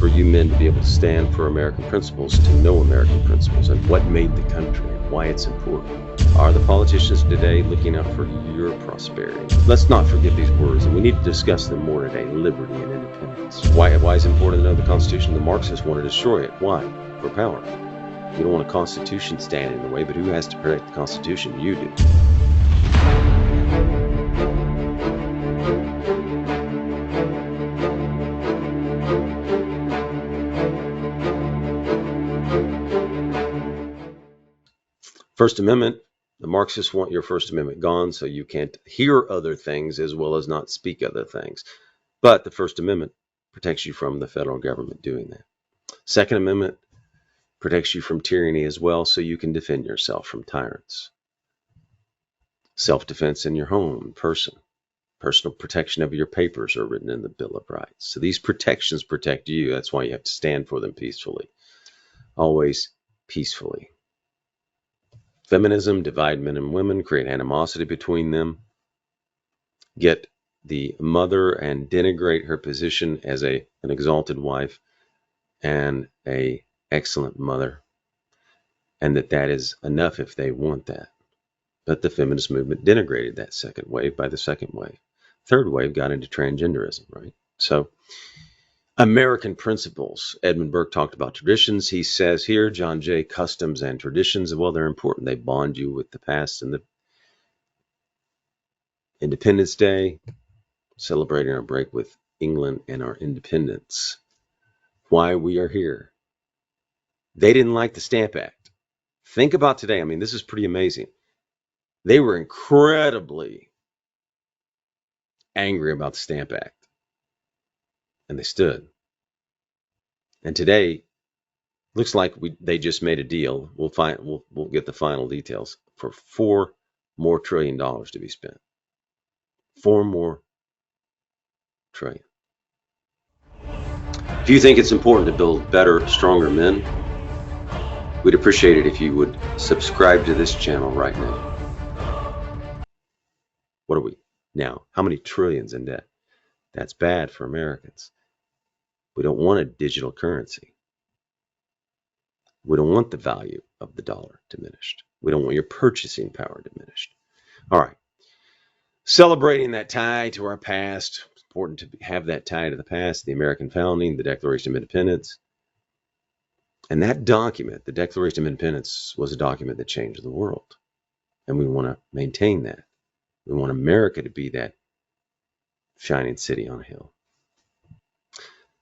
for you men to be able to stand for American principles, to know American principles and what made the country and why it's important. Are the politicians today looking out for your prosperity? Let's not forget these words, and we need to discuss them more today: liberty and independence. Why is it important to know the Constitution? The Marxists want to destroy it. Why? For power. You don't want a Constitution standing in the way, but who has to protect the Constitution? You do. First Amendment. The Marxists want your First Amendment gone so you can't hear other things as well as not speak other things. But the First Amendment protects you from the federal government doing that. Second Amendment protects you from tyranny as well, so you can defend yourself from tyrants. Self-defense in your home, personal protection of your papers are written in the Bill of Rights. So these protections protect you. That's why you have to stand for them peacefully. Always peacefully. Feminism, divide men and women, create animosity between them, get the mother and denigrate her position as an exalted wife and a excellent mother, and that is enough if they want that. But the feminist movement denigrated that second wave by the second wave. Third wave got into transgenderism, right? So American principles. Edmund Burke talked about traditions. He says here, John Jay, customs and traditions, well, they're important. They bond you with the past. And the Independence Day, celebrating our break with England and our independence. Why we are here. They didn't like the Stamp Act. Think about today. I mean, this is pretty amazing. They were incredibly angry about the Stamp Act. And they stood. And today, looks like they just made a deal. We'll get the final details for $4 more trillion to be spent. $4 more trillion. If you think it's important to build better, stronger men, we'd appreciate it if you would subscribe to this channel right now. What are we now? How many trillions in debt? That's bad for Americans. We don't want a digital currency. We don't want the value of the dollar diminished. We don't want your purchasing power diminished. All right. Celebrating that tie to our past. It's important to have that tie to the past, the American founding, the Declaration of Independence. And that document, the Declaration of Independence, was a document that changed the world. And we want to maintain that. We want America to be that shining city on a hill.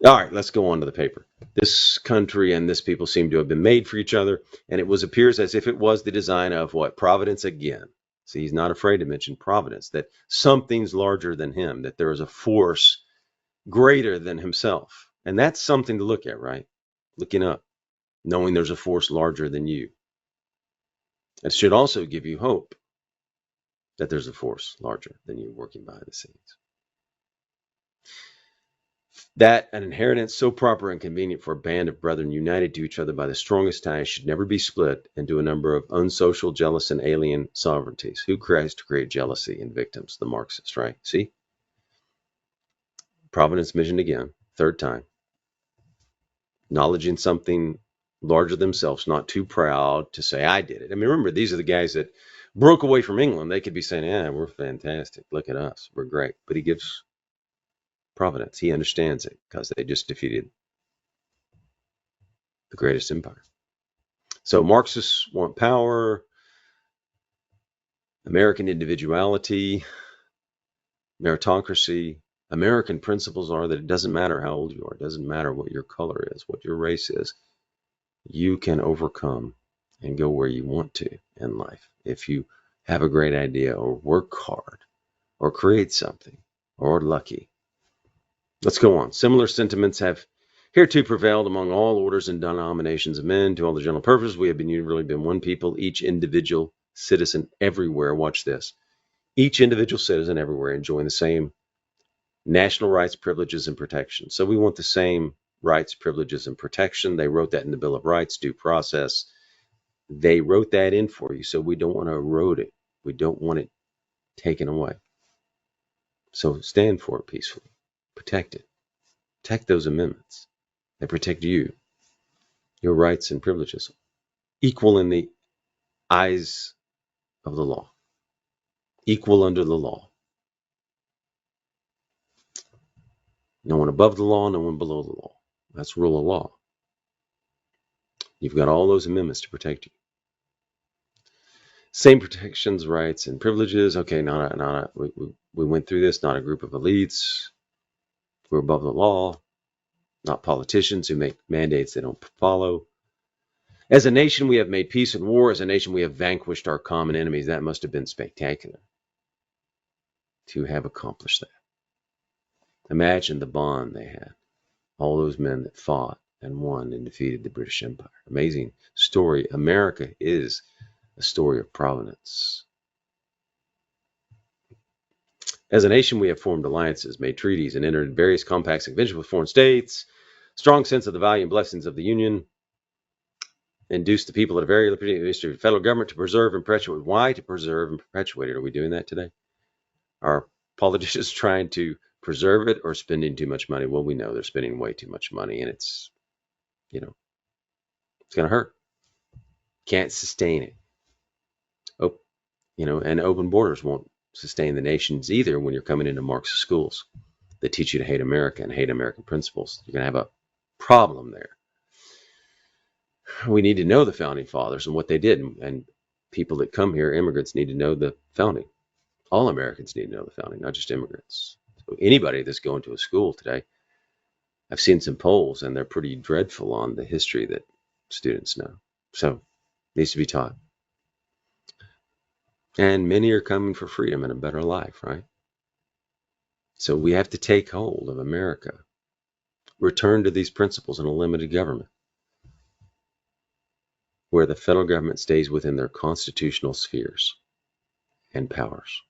All right, let's go on to the paper. This country and this people seem to have been made for each other, and it appears as if it was the design of what? Providence again. See, he's not afraid to mention providence, that something's larger than him, that there is a force greater than himself. And that's something to look at, right? Looking up, knowing there's a force larger than you. It should also give you hope that there's a force larger than you working behind the scenes. That an inheritance so proper and convenient for a band of brethren united to each other by the strongest ties should never be split into a number of unsocial, jealous, and alien sovereignties. Who tries to create jealousy in victims? The Marxists, right? See? Providence mentioned again, third time. Acknowledging something larger themselves, not too proud to say, I did it. I mean, remember, these are the guys that broke away from England. They could be saying, yeah, we're fantastic. Look at us. We're great. But he gives providence. He understands it because they just defeated the greatest empire. So Marxists want power, American individuality, meritocracy. American principles are that it doesn't matter how old you are. It doesn't matter what your color is, what your race is. You can overcome and go where you want to in life if you have a great idea or work hard or create something or are lucky. Let's go on. Similar sentiments have hereto prevailed among all orders and denominations of men. To all the general purpose, we have really been one people, each individual citizen everywhere. Watch this. Each individual citizen everywhere enjoying the same national rights, privileges, and protection. So we want the same rights, privileges, and protection. They wrote that in the Bill of Rights, due process. They wrote that in for you, so we don't want to erode it. We don't want it taken away. So stand for it peacefully. Protect it. Protect those amendments. They protect you, your rights and privileges, equal in the eyes of the law, equal under the law. No one above the law, no one below the law. That's rule of law. You've got all those amendments to protect you. Same protections, rights, and privileges. Okay, we went through this. Not a group of elites who are above the law, not politicians who make mandates they don't follow. As a nation, we have made peace and war. As a nation, we have vanquished our common enemies. That must have been spectacular to have accomplished that. Imagine the bond they had. All those men that fought and won and defeated the British Empire. Amazing story. America is a story of providence. As a nation, we have formed alliances, made treaties, and entered various compacts and conventions with foreign states. Strong sense of the value and blessings of the Union induced the people at a very limited history of the federal government to preserve and perpetuate. Why to preserve and perpetuate it? Are we doing that today? Are politicians trying to preserve it or spending too much money? Well, we know they're spending way too much money, and it's going to hurt. Can't sustain it. Oh, and open borders won't sustain the nations either when you're coming into Marxist schools that teach you to hate America and hate American principles. You're going to have a problem there. We need to know the founding fathers and what they did, and people that come here, immigrants, need to know the founding. All Americans need to know the founding, not just immigrants. So anybody that's going to a school today, I've seen some polls, and they're pretty dreadful on the history that students know. So it needs to be taught. And many are coming for freedom and a better life, right? So we have to take hold of America, return to these principles in a limited government, where the federal government stays within their constitutional spheres and powers.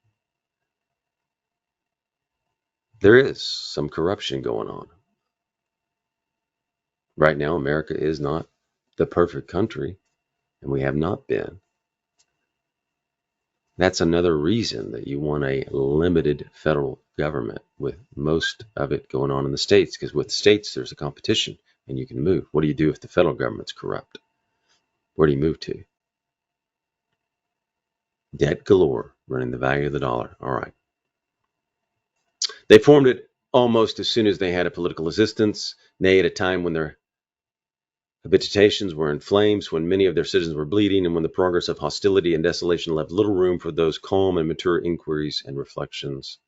There is some corruption going on. Right now, America is not the perfect country, and we have not been. That's another reason that you want a limited federal government, with most of it going on in the states, because with states, there's a competition and you can move. What do you do if the federal government's corrupt? Where do you move to? Debt galore, running the value of the dollar. All right. They formed it almost as soon as they had a political existence, nay, at a time when their habitations were in flames, when many of their citizens were bleeding, and when the progress of hostility and desolation left little room for those calm and mature inquiries and reflections.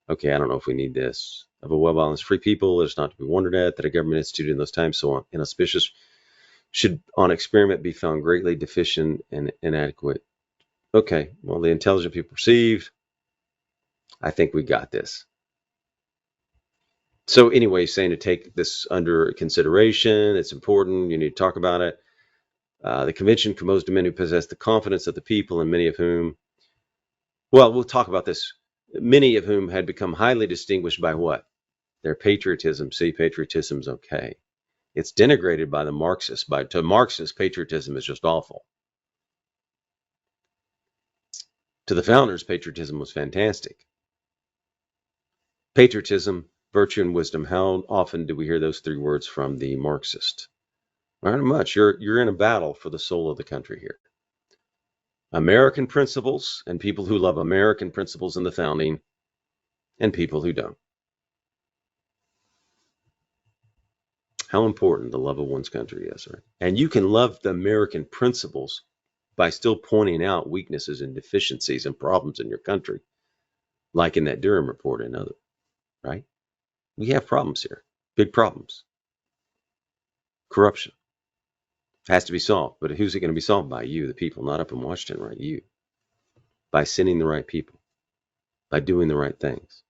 Okay, I don't know if we need this. Of a well-balanced free people, it is not to be wondered at that a government instituted in those times so inauspicious should on experiment be found greatly deficient and inadequate. Okay, well, the intelligent people perceive. I think we got this. So anyway, saying to take this under consideration, it's important, you need to talk about it. The convention composed of men who possessed the confidence of the people, and many of whom, well, we'll talk about this, many of whom had become highly distinguished by what? Their patriotism. See, patriotism's okay. It's denigrated by the Marxists. To Marxists, patriotism is just awful. To the founders, patriotism was fantastic. Patriotism, virtue, and wisdom. How often do we hear those three words from the Marxist? Not much. You're in a battle for the soul of the country here. American principles and people who love American principles in the founding, and people who don't. How important the love of one's country is, right? And you can love the American principles by still pointing out weaknesses and deficiencies and problems in your country, like in that Durham report and other, right? We have problems here, big problems. Corruption has to be solved, but who's it going to be solved by? You, the people, not up in Washington, right? You. By sending the right people, by doing the right things.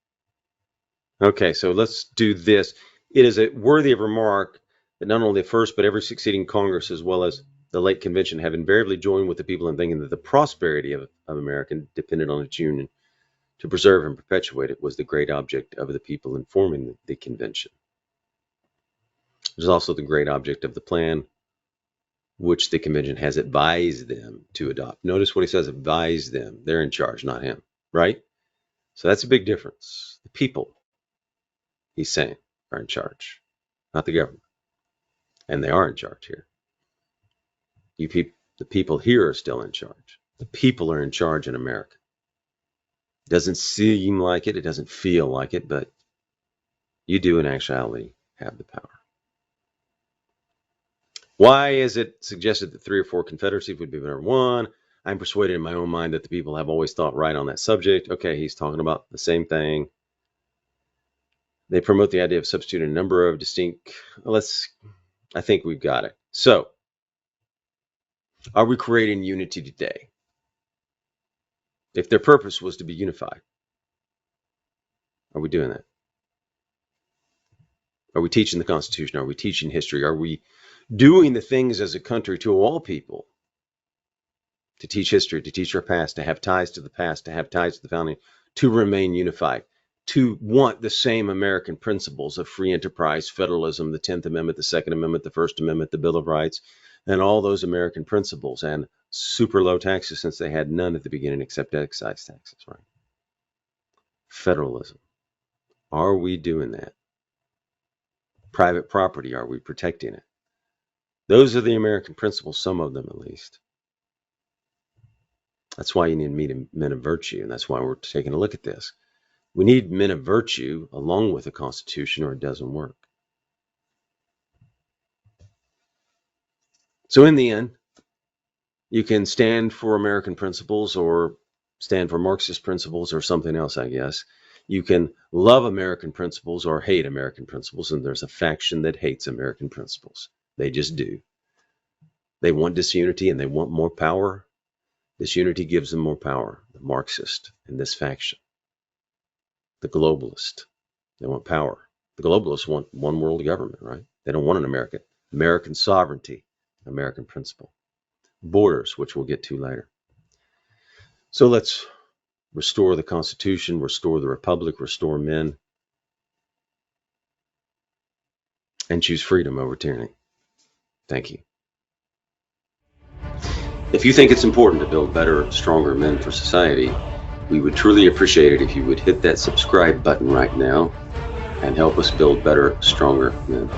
Okay, so let's do this. It is worthy of remark that not only the first, but every succeeding Congress, as well as the late convention, have invariably joined with the people in thinking that the prosperity of America depended on its union. To preserve and perpetuate it was the great object of the people in forming the convention. It was also the great object of the plan which the convention has advised them to adopt. Notice what he says, advise them. They're in charge, not him, right? So that's a big difference. The people, he's saying, are in charge, not the government. And they are in charge here. The people here are still in charge. The people are in charge in America. It doesn't seem like it. It doesn't feel like it, but you do in actuality have the power. Why is it suggested that 3 or 4 confederacies would be better than one? I'm persuaded in my own mind that the people have always thought right on that subject. Okay, he's talking about the same thing. They promote the idea of substituting a number of distinct... I think we've got it. So, are we creating unity today? If their purpose was to be unified, are we doing that? Are we teaching the Constitution? Are we teaching history? Are we doing the things as a country to all people to teach history, to teach our past, to have ties to the past, to have ties to the founding, to remain unified, to want the same American principles of free enterprise, federalism, the 10th Amendment, the Second Amendment, the First Amendment, the Bill of Rights, and all those American principles, and super low taxes since they had none at the beginning except excise taxes, right? Federalism. Are we doing that? Private property, are we protecting it? Those are the American principles, some of them at least. That's why you need men of virtue, and that's why we're taking a look at this. We need men of virtue along with the Constitution, or it doesn't work. So in the end, you can stand for American principles or stand for Marxist principles or something else, I guess. You can love American principles or hate American principles, and there's a faction that hates American principles. They just do. They want disunity and they want more power. Disunity gives them more power. The Marxist in this faction. The globalist. They want power. The globalists want one world government, right? They don't want an American sovereignty, American principle. Borders, which we'll get to later. So let's restore the Constitution, restore the Republic, restore men, and choose freedom over tyranny. Thank you. If you think it's important to build better, stronger men for society, we would truly appreciate it if you would hit that subscribe button right now and help us build better, stronger men.